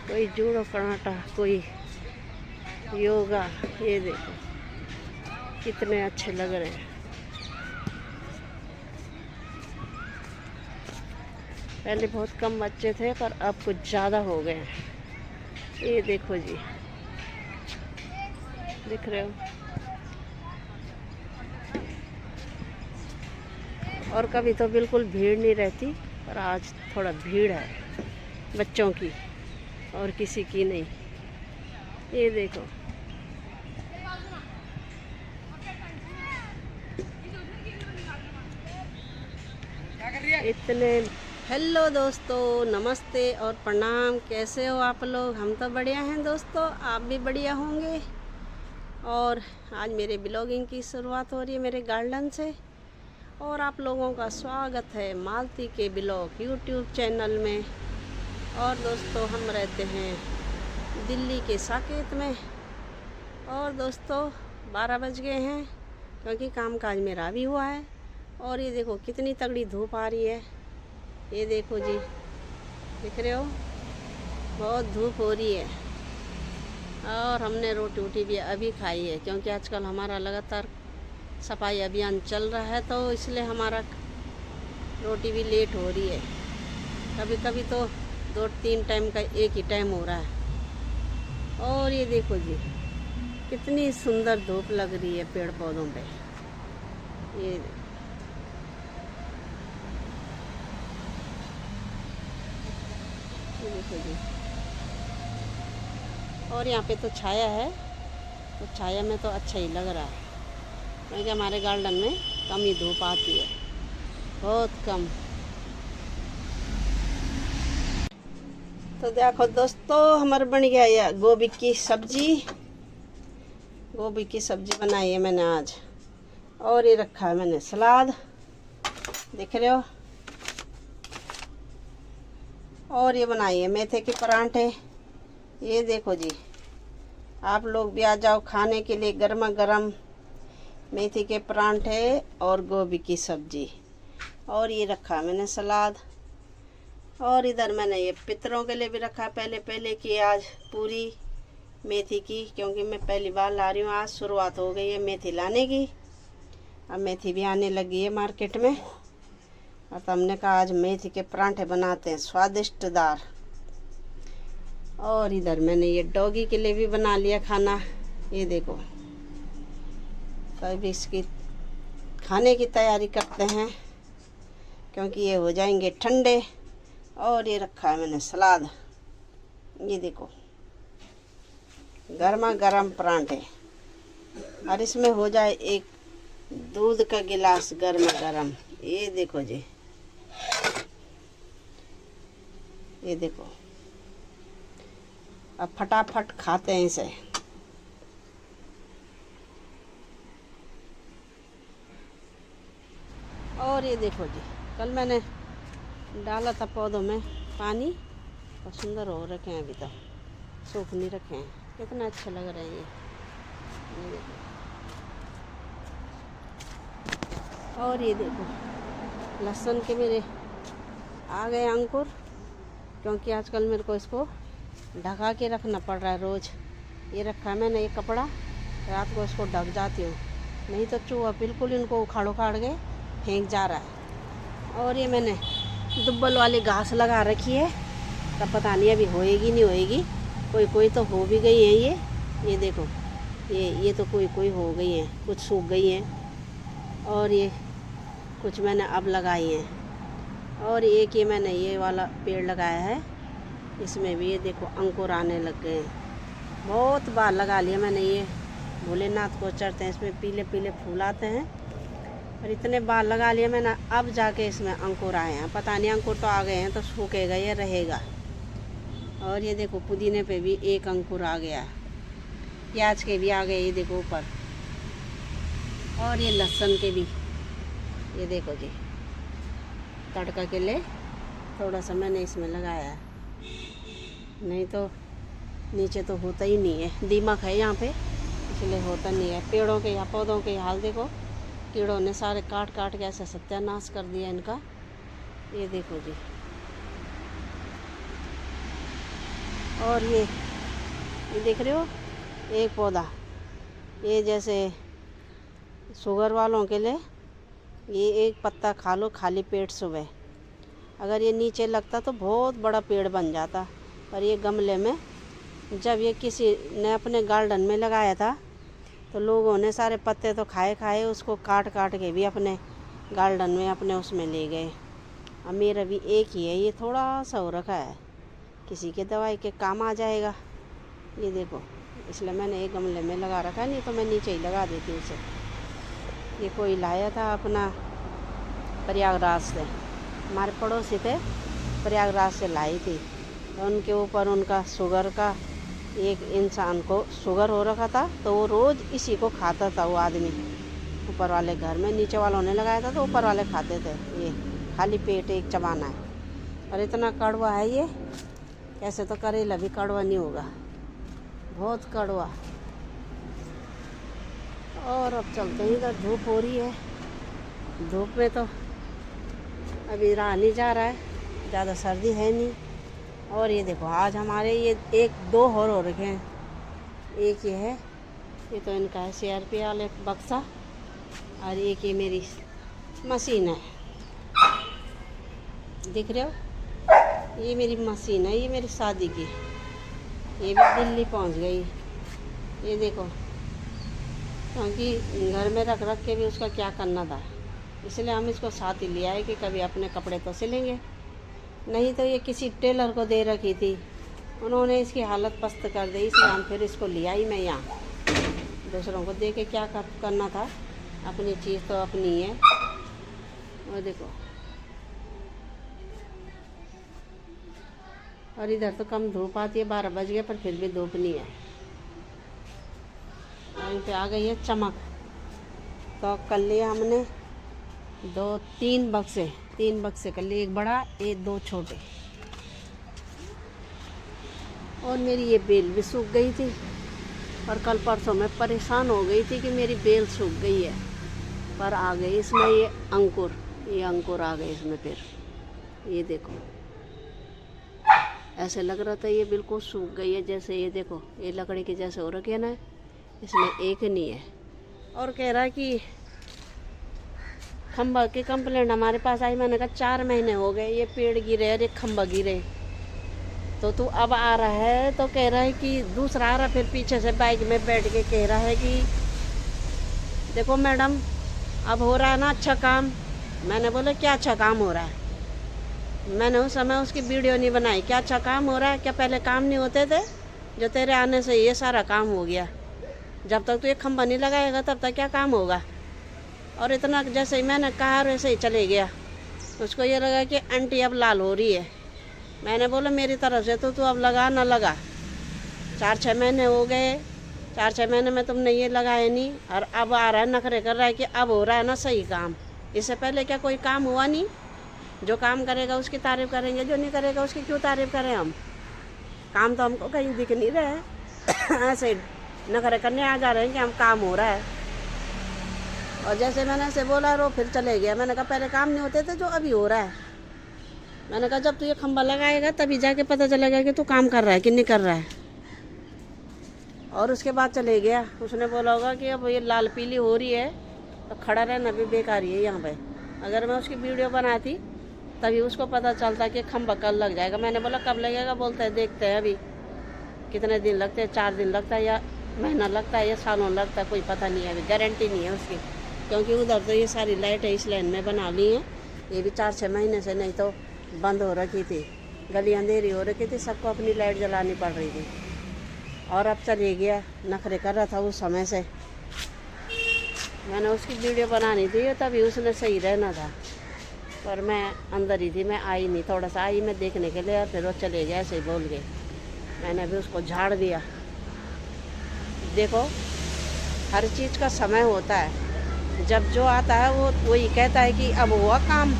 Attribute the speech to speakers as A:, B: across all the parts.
A: कोई judo karate, कोई योगा। ये देखो कितने अच्छे लग रहे हैं। पहले बहुत कम बच्चे थे पर अब कुछ ज़्यादा हो गए हैं। ये देखो जी, दिख रहे हो। और कभी तो बिल्कुल भीड़ नहीं रहती, पर आज थोड़ा भीड़ है बच्चों की और किसी की नहीं। ये देखो इतने। हेलो दोस्तों, नमस्ते और प्रणाम। कैसे हो आप लोग? हम तो बढ़िया हैं दोस्तों, आप भी बढ़िया होंगे। और आज मेरे ब्लॉगिंग की शुरुआत हो रही है मेरे गार्डन से, और आप लोगों का स्वागत है मालती के ब्लॉग यूट्यूब चैनल में। और दोस्तों हम रहते हैं दिल्ली के साकेत में, और दोस्तों 12 बज गए हैं क्योंकि कामकाज मेरा भी हुआ है। और ये देखो कितनी तगड़ी धूप आ रही है। ये देखो जी, दिख रहे हो, बहुत धूप हो रही है। और हमने रोटी वोटी भी अभी खाई है क्योंकि आजकल हमारा लगातार सफाई अभियान चल रहा है, तो इसलिए हमारा रोटी भी लेट हो रही है। कभी कभी तो 2-3 टाइम का एक ही टाइम हो रहा है। और ये देखो जी कितनी सुंदर धूप लग रही है पेड़ पौधों पे। ये देखो जी। और यहाँ पे तो छाया है, तो छाया में तो अच्छा ही लग रहा है क्योंकि हमारे गार्डन में कम ही धूप आती है, बहुत कम। तो देखो दोस्तों हमारा बन गया ये गोभी की सब्जी। गोभी की सब्जी बनाई है मैंने आज। और ये रखा है मैंने सलाद, देख रहे हो। और ये बनाई है मेथे के परांठे। ये देखो जी, आप लोग भी आ जाओ खाने के लिए गर्मा गर्म मेथी के परांठे और गोभी की सब्जी। और ये रखा मैंने सलाद। और इधर मैंने ये पितरों के लिए भी रखा, पहले की आज पूरी मेथी की, क्योंकि मैं पहली बार ला रही हूँ। आज शुरुआत हो गई है मेथी लाने की, अब मेथी भी आने लगी है मार्केट में। और तो हमने कहा आज मेथी के परांठे बनाते हैं स्वादिष्टदार। और इधर मैंने ये डॉगी के लिए भी बना लिया खाना। ये देखो, तब इसकी खाने की तैयारी करते हैं क्योंकि ये हो जाएंगे ठंडे। और ये रखा है मैंने सलाद। ये देखो गर्मा गर्म परांठे, और इसमें हो जाए एक दूध का गिलास गर्मा गर्म। ये देखो जी, ये देखो, अब फटाफट खाते हैं इसे। और ये देखो जी, कल मैंने डाला था पौधों में पानी, और सुंदर हो रखे हैं, अभी तक सूख नहीं रखे हैं। कितना अच्छे लग रहे हैं ये देखो। और ये देखो लहसुन के मेरे आ गए अंकुर, क्योंकि आजकल मेरे को इसको ढका के रखना पड़ रहा है रोज़। ये रखा है मैंने एक कपड़ा, रात को इसको ढक जाती हूँ, नहीं तो चूहा बिल्कुल इनको उखाड़ उखाड़ के फेंक जा रहा है। और ये मैंने दुब्बल वाली घास लगा रखी है, तब पता नहीं अभी होएगी नहीं होएगी। कोई तो हो भी गई है ये देखो, ये तो कोई हो गई हैं, कुछ सूख गई हैं। और ये कुछ मैंने अब लगाई हैं। और एक ये मैंने ये वाला पेड़ लगाया है, इसमें भी ये देखो अंकुर आने लग गए हैं। बहुत बार लगा लिया मैंने, ये भोलेनाथ को चढ़ते हैं, इसमें पीले पीले फूल आते हैं, और इतने बार लगा लिया मैंने, अब जाके इसमें अंकुर आए हैं। पता नहीं अंकुर तो आ गए हैं तो सूखेगा या रहेगा। और ये देखो पुदीने पे भी एक अंकुर आ गया, प्याज के भी आ गए, ये देखो ऊपर। और ये लहसुन के भी, ये देखो जी, तड़का के लिए थोड़ा सा मैंने इसमें लगाया है, नहीं तो नीचे तो होता ही नहीं है। दीमक है यहाँ पे, इसलिए होता नहीं है। पेड़ों के या पौधों के हाल देखो, कीड़ों ने सारे काट काट के ऐसे सत्यानाश कर दिया इनका। ये देखो जी, और ये देख रहे हो एक पौधा, ये जैसे शुगर वालों के लिए ये एक पत्ता खा लो खाली पेट सुबह। अगर ये नीचे लगता तो बहुत बड़ा पेड़ बन जाता, पर ये गमले में जब ये किसी ने अपने गार्डन में लगाया था तो लोगों ने सारे पत्ते तो खाए खाए, उसको काट काट के भी अपने गार्डन में अपने उसमें ले गए। अब मेरा भी एक ही है, ये थोड़ा सा हो रखा है, किसी के दवाई के काम आ जाएगा। ये देखो, इसलिए मैंने एक गमले में लगा रखा है, नहीं तो मैं नीचे ही लगा देती उसे। ये कोई लाया था अपना प्रयागराज से, हमारे पड़ोसी थे, प्रयागराज से लाई थी। तो उनके ऊपर उनका शुगर का, एक इंसान को शुगर हो रखा था तो वो रोज़ इसी को खाता था वो आदमी। ऊपर वाले घर में नीचे वालों ने लगाया था तो ऊपर वाले खाते थे। ये खाली पेट एक चबाना है, और इतना कड़वा है ये, कैसे तो करेला भी कड़वा नहीं होगा, बहुत कड़वा। और अब चलते हैं, इधर धूप हो रही है, धूप में तो अभी रहा नहीं जा रहा है, ज़्यादा सर्दी है नहीं। और ये देखो आज हमारे ये एक दो और हो रखे हैं, एक ये है, ये तो इनका है CRP वाले बक्सा, और एक ये मेरी मशीन है, दिख रहे हो, ये मेरी मशीन है, ये मेरी शादी की, ये भी दिल्ली पहुंच गई। ये देखो, क्योंकि घर में रख रख के भी उसका क्या करना था, इसलिए हम इसको साथ ही ले आए कि कभी अपने कपड़े तो सिलेंगे। नहीं तो ये किसी टेलर को दे रखी थी, उन्होंने इसकी हालत पस्त कर दी, इसलिए हम फिर इसको लिया ही मैं यहाँ। दूसरों को दे के क्या करना था, अपनी चीज़ तो अपनी है। और देखो, और इधर तो कम धूप आती है, 12 बज गए पर फिर भी धूप नहीं है। यहाँ पे आ गई है चमक। तो कर लिया हमने 3 बक्से कर लिए, एक बड़ा एक 2 छोटे। और मेरी ये बेल भी सूख गई थी, और कल परसों मैं परेशान हो गई थी कि मेरी बेल सूख गई है, पर आ गई इसमें ये अंकुर आ गए इसमें। फिर ये देखो, ऐसे लग रहा था ये बिल्कुल सूख गई है, जैसे ये देखो ये लकड़ी की जैसे हो रखी है ना, इसमें एक नहीं है। और कह रहा है कि खंबा की कंप्लेंट हमारे पास आई। मैंने कहा 4 महीने हो गए ये पेड़ गिरे और एक खंबा गिरे, तो तू अब आ रहा है तो कह रहा है कि दूसरा आ रहा, फिर पीछे से बाइक में बैठ के कह रहा है कि देखो मैडम अब हो रहा है ना अच्छा काम। मैंने बोला क्या अच्छा काम हो रहा है? मैंने उस समय उसकी वीडियो नहीं बनाई, क्या अच्छा काम हो रहा है? क्या पहले काम नहीं होते थे? जो तेरे आने से ये सारा काम हो गया। जब तक तू ये खंबा नहीं लगाएगा तब तक क्या काम होगा? और इतना जैसे ही मैंने कहा वैसे ही चले गया। उसको ये लगा कि आंटी अब लाल हो रही है। मैंने बोला मेरी तरफ से तो तू अब लगा ना लगा, 4-6 महीने हो गए, 4-6 महीने में तुमने ये लगाए नहीं, और अब आ रहा है नखरे कर रहा है कि अब हो रहा है ना सही काम। इससे पहले क्या कोई काम हुआ नहीं? जो काम करेगा उसकी तारीफ़ करेंगे, जो नहीं करेगा उसकी क्यों तारीफ़ करें हम? काम तो हमको कहीं दिख नहीं रहा है ऐसे नखरे करने आ जा रहे हैं कि हम काम हो रहा है। और जैसे मैंने ऐसे बोला वो फिर चले गया। मैंने कहा पहले काम नहीं होते थे जो अभी हो रहा है। मैंने कहा जब तू ये खंबा लगाएगा तभी जाके पता चलेगा कि तू काम कर रहा है कि नहीं कर रहा है। और उसके बाद चले गया। उसने बोला होगा कि अब ये लाल पीली हो रही है तो खड़ा रहना भी बेकार ही है यहाँ पे। अगर मैं उसकी वीडियो बनाती तभी उसको पता चलता कि खंबा कल लग जाएगा। मैंने बोला कब लगेगा? बोलता है देखते हैं अभी कितने दिन लगते हैं, 4 दिन लगता है या महीना लगता है या सालों लगता है, कोई पता नहीं है, अभी गारंटी नहीं है उसकी। क्योंकि उधर तो ये सारी लाइट इस लाइन में बना ली हैं, ये भी 4-6 महीने से नहीं तो बंद हो रखी थी, गली अंधेरी हो रखी थी, सबको अपनी लाइट जलानी पड़ रही थी। और अब चले गया, नखरे कर रहा था उस समय से। मैंने उसकी वीडियो बनानी थी तभी उसने सही रहना था, पर मैं अंदर ही थी, मैं आई नहीं। थोड़ा सा आई मैं देखने के लिए और फिर वो चले गया ऐसे ही बोल के। मैंने भी उसको झाड़ दिया। देखो हर चीज़ का समय होता है, जब जो आता है वो वही कहता है कि अब हुआ काम।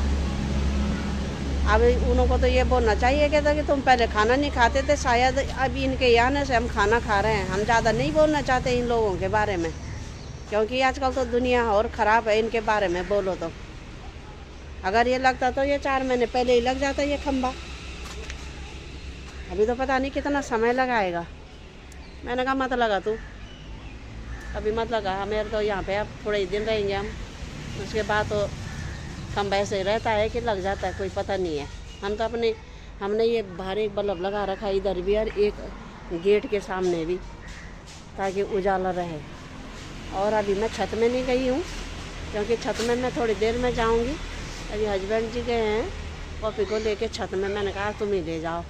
A: अब उनको तो ये बोलना चाहिए कहता कि तुम पहले खाना नहीं खाते थे, शायद अभी इनके आने से हम खाना खा रहे हैं। हम ज़्यादा नहीं बोलना चाहते इन लोगों के बारे में, क्योंकि आजकल तो दुनिया और ख़राब है इनके बारे में बोलो तो। अगर ये लगता तो ये 4 महीने पहले ही लग जाता ये खंबा। अभी तो पता नहीं कितना समय लगाएगा। मैंने कहा मत लगा तू, अभी मत लगा, मेरे तो यहाँ पे अब थोड़े ही दिन रहेंगे हम, उसके बाद तो कम वैसे ही रहता है कि लग जाता है, कोई पता नहीं है। हम तो हमने ये बाहर एक बल्ब लगा रखा है इधर भी और एक गेट के सामने भी, ताकि उजाला रहे। और अभी मैं छत में नहीं गई हूँ, क्योंकि छत में मैं थोड़ी देर में जाऊँगी। अभी हस्बैंड जी गए हैं कॉफ़ी को लेके छत में, मैंने कहा तुम ही ले जाओ।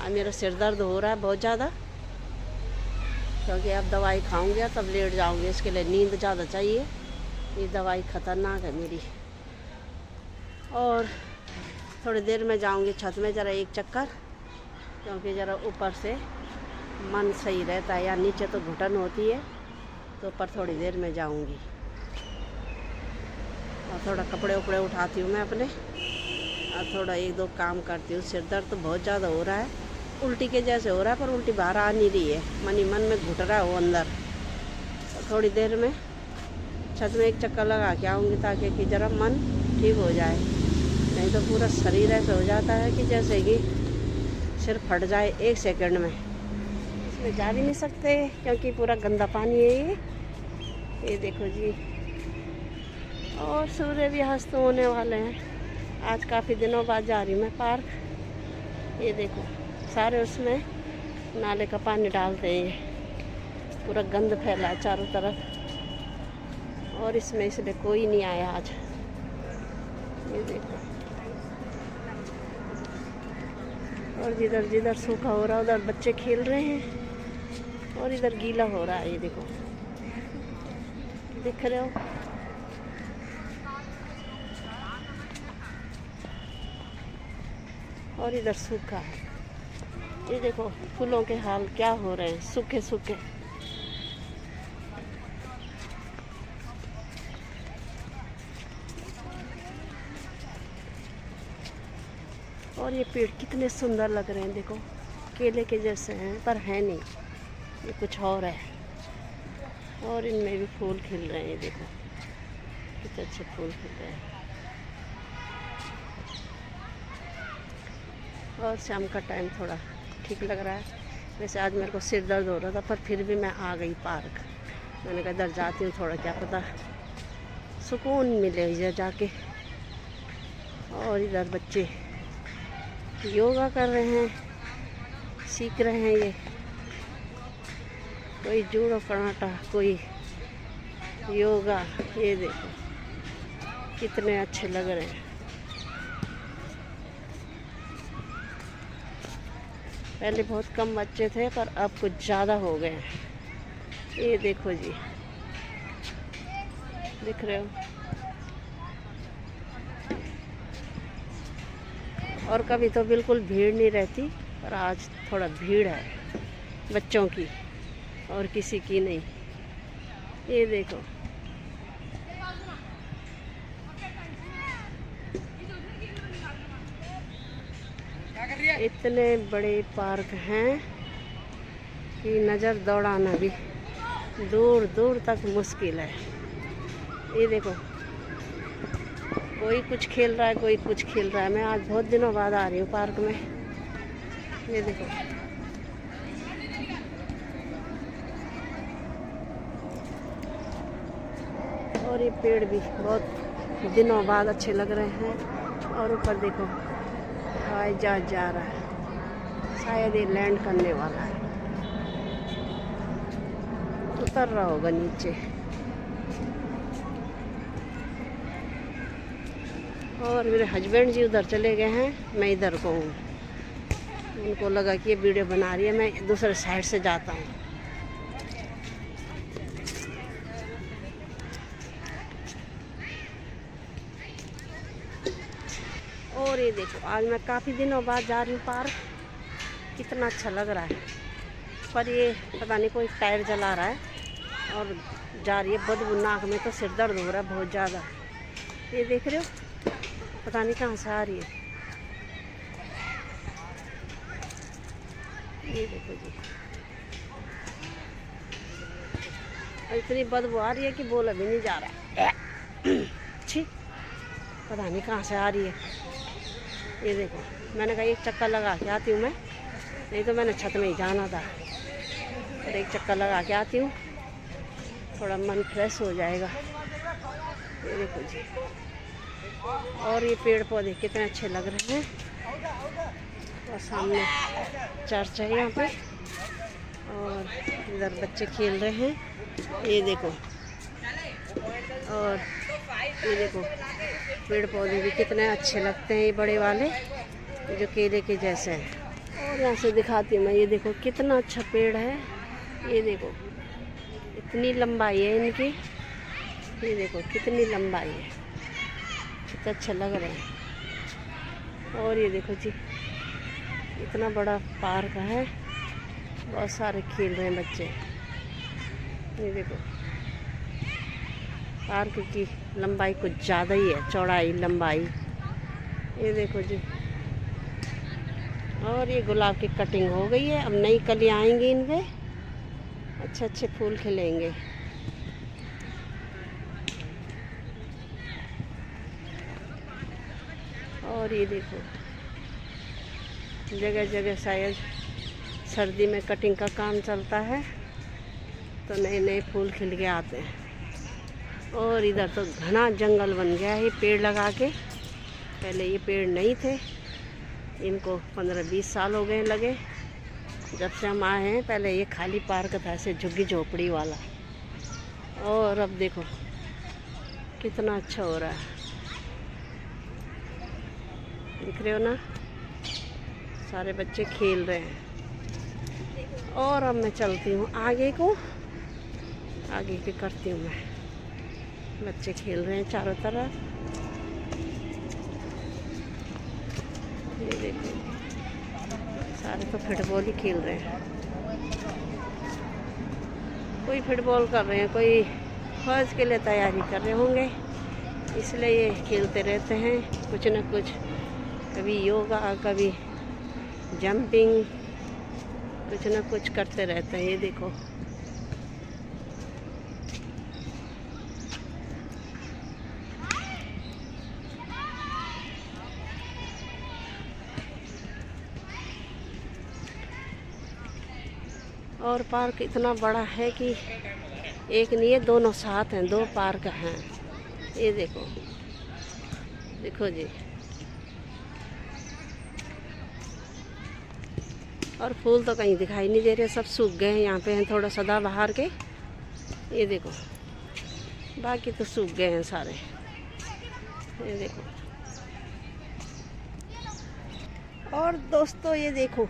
A: मेरा सिर दर्द हो रहा है बहुत ज़्यादा, क्योंकि अब दवाई खाऊंगी तब लेट जाऊंगी, इसके लिए नींद ज़्यादा चाहिए। ये दवाई ख़तरनाक है मेरी। और थोड़ी देर में जाऊंगी छत में ज़रा एक चक्कर, क्योंकि ज़रा ऊपर से मन सही रहता है, या नीचे तो घुटन होती है, तो ऊपर थोड़ी देर में जाऊंगी। और थोड़ा कपड़े उपड़े उठाती हूँ मैं अपने, और थोड़ा एक दो काम करती हूँ। सिर दर्द तो बहुत ज़्यादा हो रहा है, उल्टी के जैसे हो रहा है, पर उल्टी बाहर आ नहीं रही है, मन ही मन में घुट रहा है वो अंदर। तो थोड़ी देर में छत में एक चक्कर लगा के आऊँगी, ताकि कि ज़रा मन ठीक हो जाए। नहीं तो पूरा शरीर ऐसा हो जाता है कि जैसे कि सिर फट जाए 1 सेकंड में। इसमें जा भी नहीं सकते क्योंकि पूरा गंदा पानी है ये देखो जी। और सूर्य भी अस्त होने वाले हैं। आज काफ़ी दिनों बाद जा रही मैं पार्क। ये देखो सारे उसमें नाले का पानी डालते हैं, पूरा गंद फैला है चारों तरफ, और इसमें इसलिए कोई नहीं आया आज। ये देखो, और जिधर जिधर सूखा हो रहा है उधर बच्चे खेल रहे हैं, और इधर गीला हो रहा है। ये देखो, दिख रहे हो? और इधर सूखा है। ये देखो फूलों के हाल क्या हो रहे हैं, सूखे सूखे। और ये पेड़ कितने सुंदर लग रहे हैं, देखो केले के जैसे हैं पर है नहीं, ये कुछ और है। और इनमें भी फूल खिल रहे हैं, देखो कितने अच्छे फूल खिल रहे हैं। और शाम का टाइम थोड़ा ठीक लग रहा है। वैसे आज मेरे को सिर दर्द हो रहा था, पर फिर भी मैं आ गई पार्क। मैंने कहा इधर जाती हूँ, थोड़ा क्या पता सुकून मिले इधर जाके। और इधर बच्चे योगा कर रहे हैं, सीख रहे हैं। ये कोई जूडो कराटा, कोई योगा। ये देखो कितने अच्छे लग रहे हैं। पहले बहुत कम बच्चे थे, पर अब कुछ ज़्यादा हो गए हैं। ये देखो जी, दिख रहे हो? और कभी तो बिल्कुल भीड़ नहीं रहती, पर आज थोड़ा भीड़ है बच्चों की, और किसी की नहीं। ये देखो, इतने बड़े पार्क हैं कि नज़र दौड़ाना भी दूर दूर तक मुश्किल है। ये देखो, कोई कुछ खेल रहा है, कोई कुछ खेल रहा है। मैं आज बहुत दिनों बाद आ रही हूँ पार्क में। ये देखो, और ये पेड़ भी बहुत दिनों बाद अच्छे लग रहे हैं। और ऊपर देखो हवाई जहाज जा रहा है, शायद ये लैंड करने वाला है, उतर रहा होगा नीचे। और मेरे हस्बैंड जी उधर चले गए हैं, मैं इधर को हूँ। उनको लगा कि ये वीडियो बना रही है, मैं दूसरे साइड से जाता हूँ। और ये देखो, आज मैं काफ़ी दिनों बाद जा रही हूँ पार्क। कितना अच्छा लग रहा है, पर ये पता नहीं कोई टायर जला रहा है और जा रही है बदबू। नाक में तो सिर दर्द हो रहा है बहुत ज़्यादा। ये देख रहे हो, पता नहीं कहाँ से आ रही है। ये देखो जी, और इतनी बदबू आ रही है कि बोला भी नहीं जा रहा है। छी, पता नहीं कहाँ से आ रही है। ये देखो, मैंने कहा एक चक्कर लगा के आती हूँ मैं, नहीं तो मैंने छत में ही जाना था। और एक चक्कर लगा के आती हूँ, थोड़ा मन फ्रेश हो जाएगा। ये देखो जी, और ये पेड़ पौधे कितने अच्छे लग रहे हैं। और सामने चर्च है यहाँ पे, और इधर बच्चे खेल रहे हैं। ये देखो, और ये देखो पेड़ पौधे भी कितने अच्छे लगते हैं, ये बड़े वाले जो केले के जैसे हैं। और यहाँ से दिखाती हूँ मैं, ये देखो कितना अच्छा पेड़ है। ये देखो इतनी लंबाई है इनकी, ये देखो कितनी लंबाई है, कितना अच्छा लग रहा है। और ये देखो जी, इतना बड़ा पार्क है, बहुत सारे खेल रहे हैं बच्चे। ये देखो पार्क की लंबाई कुछ ज़्यादा ही है, चौड़ाई लंबाई। ये देखो जी, और ये गुलाब की कटिंग हो गई है, अब नई कलियाँ आएंगी इन पे, अच्छे अच्छे फूल खिलेंगे। और ये देखो जगह जगह शायद सर्दी में कटिंग का काम चलता है, तो नए नए फूल खिल के आते हैं। और इधर तो घना जंगल बन गया है पेड़ लगा के, पहले ये पेड़ नहीं थे, इनको 15-20 साल हो गए लगे जब से हम आए हैं। पहले ये खाली पार्क था, ऐसे झुग्गी झोपड़ी वाला, और अब देखो कितना अच्छा हो रहा है, दिख रहे हो ना, सारे बच्चे खेल रहे हैं। और अब मैं चलती हूँ आगे को, आगे की करती हूँ मैं। बच्चे खेल रहे हैं चारों तरफ, ये देखो सारे तो फुटबॉल ही खेल रहे हैं। कोई फुटबॉल कर रहे हैं, कोई फौज के लिए तैयारी कर रहे होंगे, इसलिए ये खेलते रहते हैं कुछ न कुछ, कभी योगा, कभी जंपिंग, कुछ न कुछ करते रहते हैं। ये देखो और पार्क इतना बड़ा है कि एक नहीं है, दोनों साथ हैं, 2 पार्क हैं। ये देखो, देखो जी, और फूल तो कहीं दिखाई नहीं दे रहे, सब सूख गए हैं। यहाँ पे हैं थोड़ा सदाबहार के, ये देखो, बाकी तो सूख गए हैं सारे। ये देखो, और दोस्तों ये देखो,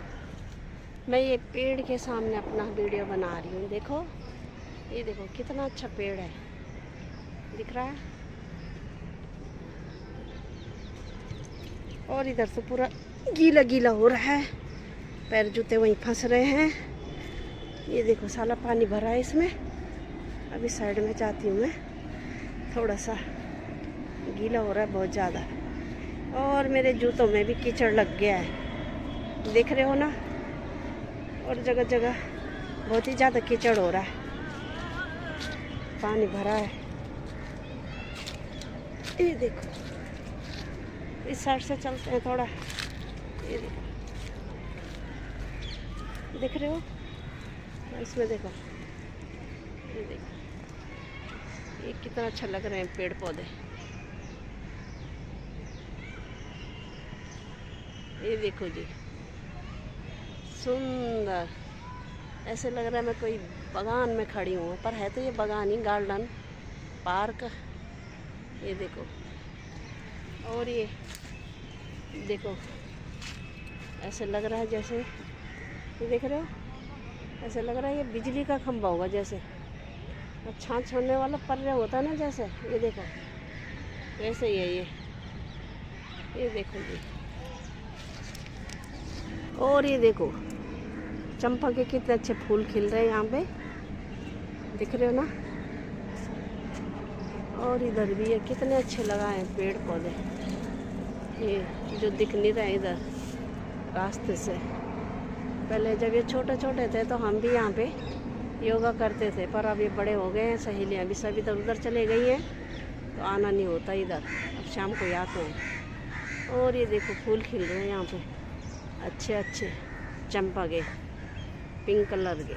A: मैं ये पेड़ के सामने अपना वीडियो बना रही हूँ। देखो, ये देखो कितना अच्छा पेड़ है, दिख रहा है। और इधर तो पूरा गीला गीला हो रहा है, पैर जूते वहीं फंस रहे हैं। ये देखो साला पानी भरा है इसमें। अभी साइड में जाती हूँ मैं, थोड़ा सा गीला हो रहा है बहुत ज़्यादा, और मेरे जूतों में भी कीचड़ लग गया है, देख रहे हो ना। और जगह जगह बहुत ही ज़्यादा कीचड़ हो रहा है, पानी भरा है। ये देखो, इस साइड से चलते हैं थोड़ा। ये देखो, देख रहे हो, इसमें देखो, ये देखो, ये कितना अच्छा लग रहे हैं पेड़ पौधे। ये देखो जी, सुंदर, ऐसे लग रहा है मैं कोई बागान में खड़ी हूँ, पर है तो ये बागान ही, गार्डन पार्क। ये देखो, और ये देखो, ऐसे लग रहा है जैसे, ये देख रहे हो, ऐसे लग रहा है ये बिजली का खंभा होगा, जैसे छाछ छोड़ने वाला पर्रे होता है ना, जैसे। ये देखो वैसे ही है ये देखो जी। और ये देखो चंपा के कितने अच्छे फूल खिल रहे हैं यहाँ पे, दिख रहे हो ना। और इधर भी ये कितने अच्छे लगाए हैं पेड़ पौधे, ये जो दिख नहीं रहे इधर रास्ते से। पहले जब ये छोटे छोटे थे तो हम भी यहाँ पे योगा करते थे, पर अब ये बड़े हो गए हैं, सहेलियाँ भी सब इधर उधर चले गई हैं, तो आना नहीं होता इधर, अब शाम को आते हैं। और ये देखो फूल खिल रहे हैं यहाँ पे अच्छे अच्छे, चंपा के पिंक कलर के।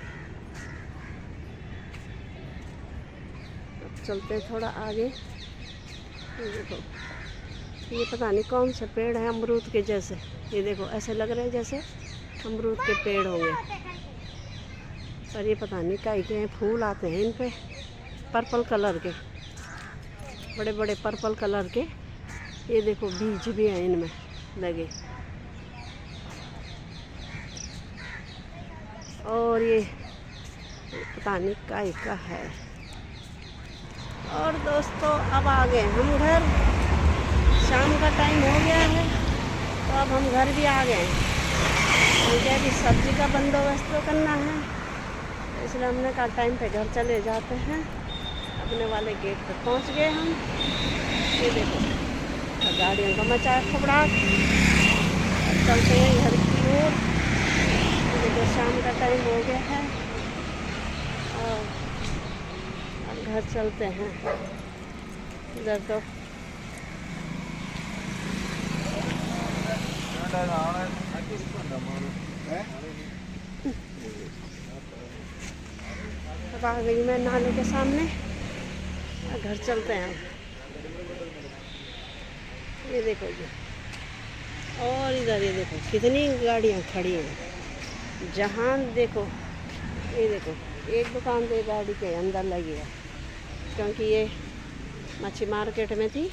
A: अब चलते हैं थोड़ा आगे। ये देखो, ये पता नहीं कौन से पेड़ है, अमरूद के जैसे। ये देखो ऐसे लग रहे हैं जैसे अमरूद के पेड़ होंगे, पर ये पता नहीं काहे के हैं। फूल आते हैं इन पे पर्पल कलर के, बड़े बड़े पर्पल कलर के। ये देखो बीज भी हैं इनमें लगे। और ये पता नहीं काहे का है। और दोस्तों अब आ गए हम घर। शाम का टाइम हो गया है, तो अब हम घर भी आ गए हैं, क्योंकि अभी सब्जी का बंदोबस्त तो करना है, इसलिए हमने कहा टाइम पे घर चले जाते हैं। अपने वाले गेट पे पहुंच गए हम। ये देखो गाड़ियों का मचा खबड़ाहट। चलते हैं घर की ओर। देखो शाम का टाइम हो गया है और अब घर चलते हैं। इधर तो अब आ गई मैं नाले के सामने। घर चलते हैं। ये देखो ये, और इधर ये देखो कितनी गाड़ियाँ खड़ी हैं। जहाँ देखो, ये देखो एक दुकान तो गाड़ी के अंदर लगी है, क्योंकि ये मच्छी मार्केट में थी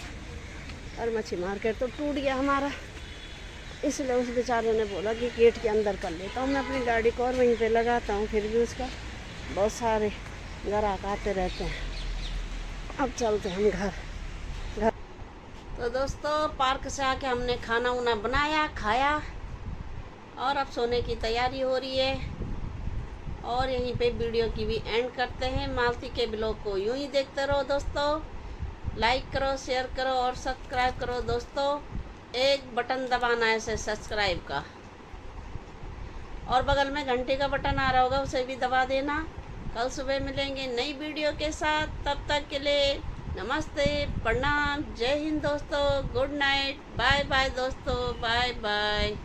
A: और मच्छी मार्केट तो टूट गया हमारा, इसलिए उस बेचारे ने बोला कि गेट के अंदर कर लेता हूँ मैं अपनी गाड़ी को और वहीं पे लगाता हूँ। फिर भी उसका बहुत सारे ग्राहक आते रहते हैं। अब चलते हम घर। तो दोस्तों पार्क से आके हमने खाना उना बनाया, खाया, और अब सोने की तैयारी हो रही है। और यहीं पे वीडियो की भी एंड करते हैं। मालती के ब्लॉग को यूं ही देखते रहो दोस्तों। लाइक करो, शेयर करो और सब्सक्राइब करो दोस्तों। एक बटन दबाना है ऐसे सब्सक्राइब का, और बगल में घंटे का बटन आ रहा होगा, उसे भी दबा देना। कल सुबह मिलेंगे नई वीडियो के साथ। तब तक के लिए नमस्ते, प्रणाम, जय हिंद दोस्तों, गुड नाइट, बाय बाय दोस्तों, बाय बाय।